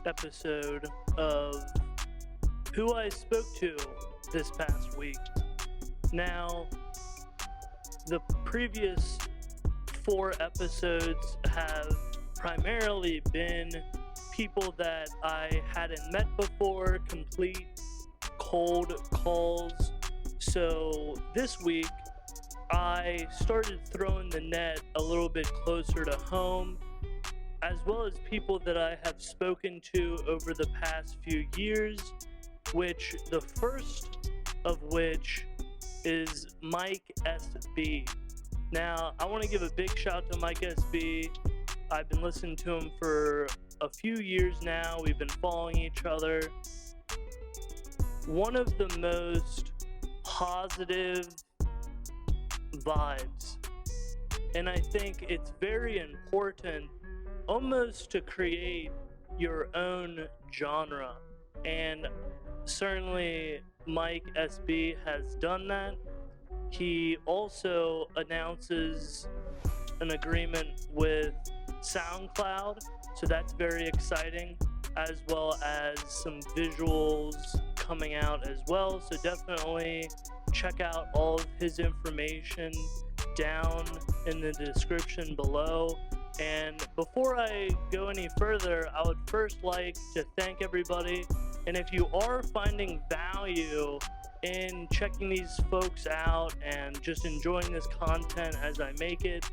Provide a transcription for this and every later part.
episode of who I spoke to this past week. Now, the previous 4 episodes have primarily been people that I hadn't met before, complete cold calls. So this week, I started throwing the net a little bit closer to home, as well as people that I have spoken to over the past few years, which the first of which is MikeSB. Now, I want to give a big shout to MikeSB. I've been listening to him for a few years now. We've been following each other. One of the most positive vibes. And I think it's very important almost to create your own genre. And certainly MikeSB has done that. He also announces an agreement with SoundCloud, so that's very exciting, as well as some visuals coming out as well. So definitely check out all of his information down in the description below. And before I go any further, I would first like to thank everybody. And if you are finding value in checking these folks out and just enjoying this content as I make it,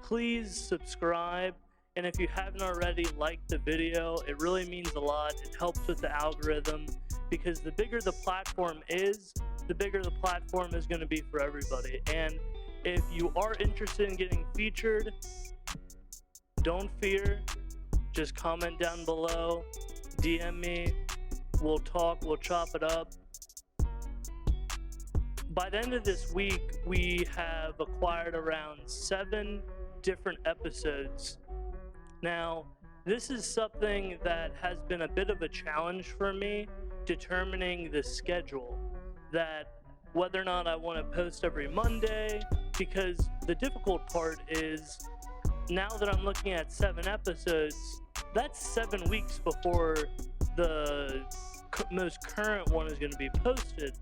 please subscribe. And if you haven't already, like the video. It really means a lot. It helps with the algorithm, because the bigger the platform is, the bigger the platform is going to be for everybody. And if you are interested in getting featured, don't fear. Just comment down below, DM me, we'll talk, we'll chop it up. By the end of this week, we have acquired around 7 different episodes. Now, this is something that has been a bit of a challenge for me, determining the schedule, that whether or not I want to post every Monday, because the difficult part is now that I'm looking at 7 episodes, that's 7 weeks before the most current one is going to be posted.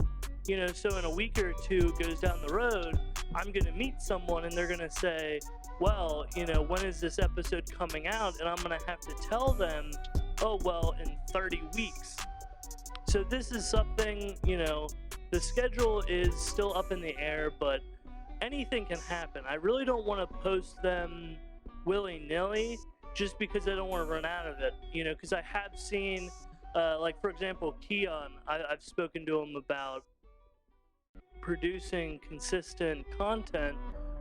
You know, so in a week or 2 goes down the road, I'm going to meet someone and they're going to say, well, you know, when is this episode coming out? And I'm going to have to tell them, oh, well, in 30 weeks. So this is something, you know, the schedule is still up in the air, but anything can happen. I really don't want to post them willy-nilly just because I don't want to run out of it, you know, because I have seen, like, for example, Keon, I've spoken to him about producing consistent content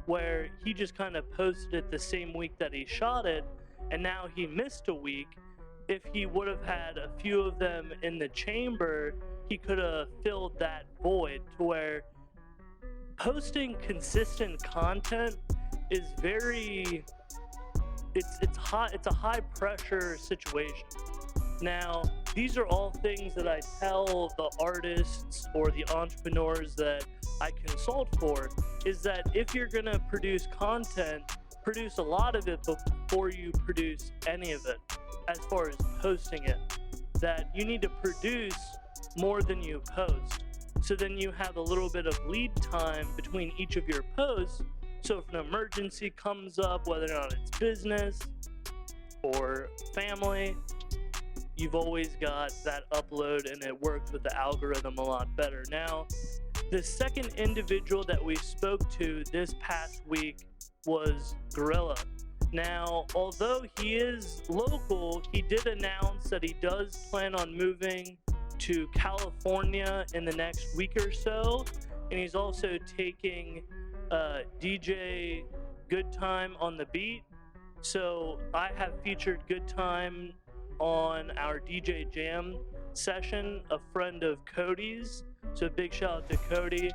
where he just kind of posted it the same week that he shot it, and now he missed a week. If he would have had a few of them in the chamber, he could have filled that void, to where posting consistent content is very, it's a high pressure situation. Now, these are all things that I tell the artists or the entrepreneurs that I consult for, is that if you're gonna produce content, produce a lot of it before you produce any of it. As far as posting it, that you need to produce more than you post. So then you have a little bit of lead time between each of your posts. So if an emergency comes up, whether or not it's business or family, you've always got that upload, and it works with the algorithm a lot better. Now, the second individual that we spoke to this past week was Grilla. Now, although he is local, he did announce that he does plan on moving to California in the next week or so, and he's also taking DJ Good Time on the beat. So I have featured Good Time on our DJ Jam session, a friend of Cody's. So big shout out to Cody.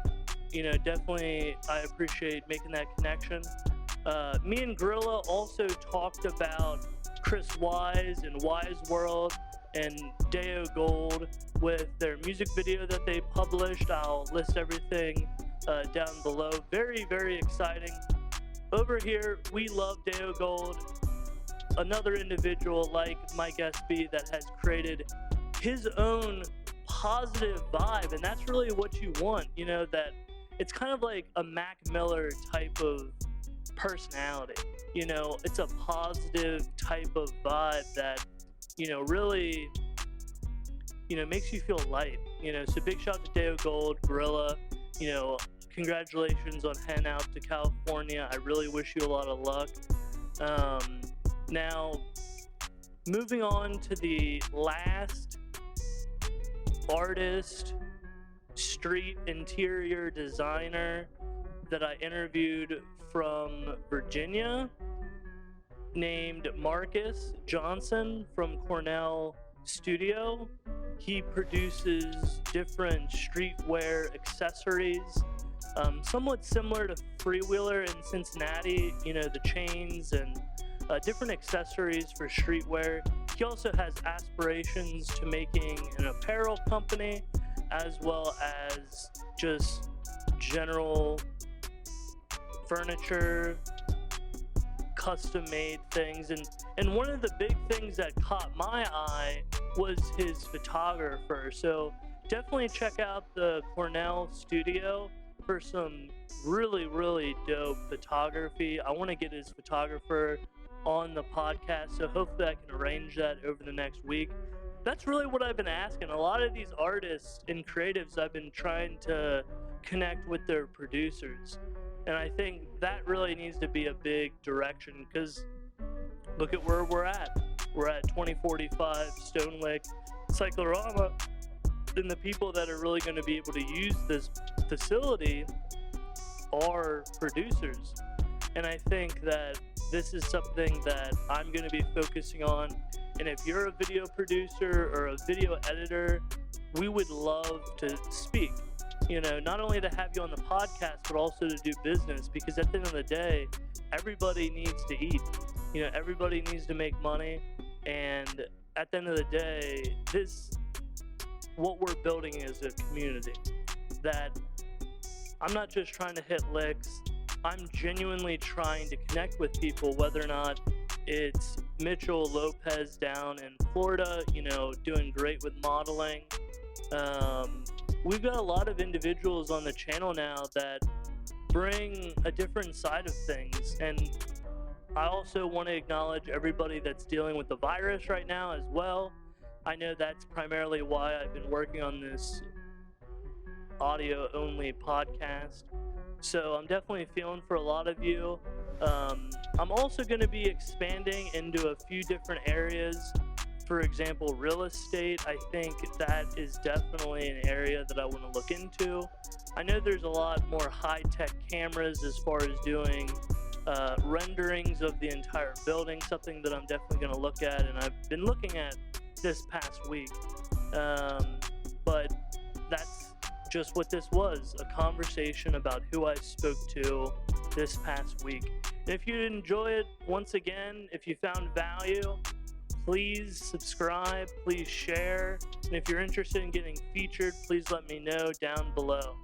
You know, definitely I appreciate making that connection. Me and Grilla also talked about Chris Wise and Wise World and Deo Gold with their music video that they published. I'll list everything down below. Very, very exciting. Over here, we love Deo Gold. another individual like MikeSB that has created his own positive vibe, and that's really what you want, you know, that it's kind of like a Mac Miller type of personality, you know, it's a positive type of vibe that, you know, really, you know, makes you feel light, you know. So big shout out to Deo Gold, Grilla, you know, congratulations on heading out to California. I really wish you a lot of luck. Now, moving on to the last artist, street interior designer that I interviewed from Virginia, named Marcus Johnson from Cornell Studio. He produces different streetwear accessories, somewhat similar to Freewheeler in Cincinnati, you know, the chains and different accessories for streetwear. He also has aspirations to making an apparel company, as well as just general furniture, custom-made things. And one of the big things that caught my eye was his photographer. So definitely check out the Cornell Studio for some really, really dope photography. I want to get his photographer on the podcast, so hopefully I can arrange that over the next week. That's really what I've been asking. A lot of these artists and creatives, I've been trying to connect with their producers. And I think that really needs to be a big direction, because look at where we're at. We're at 2045 Stone Lake Cyclorama, and the people that are really going to be able to use this facility are producers. And I think that this is something that I'm going to be focusing on. And if you're a video producer or a video editor, we would love to speak. You know, not only to have you on the podcast, but also to do business, because at the end of the day, everybody needs to eat. You know, everybody needs to make money. And at the end of the day, what we're building is a community that I'm not just trying to hit licks. I'm genuinely trying to connect with people, whether or not it's Mitchell Lopez down in Florida, you know, doing great with modeling. We've got a lot of individuals on the channel now that bring a different side of things. And I also want to acknowledge everybody that's dealing with the virus right now as well. I know that's primarily why I've been working on this audio-only podcast. So I'm definitely feeling for a lot of you. I'm also going to be expanding into a few different areas. For example, real estate. I think that is definitely an area that I want to look into. I know there's a lot more high-tech cameras as far as doing renderings of the entire building, something that I'm definitely going to look at, and I've been looking at this past week. But that's just what this was, a conversation about who I spoke to this past week. And if you enjoy it, once again, if you found value, please subscribe, please share, and if you're interested in getting featured, please let me know down below.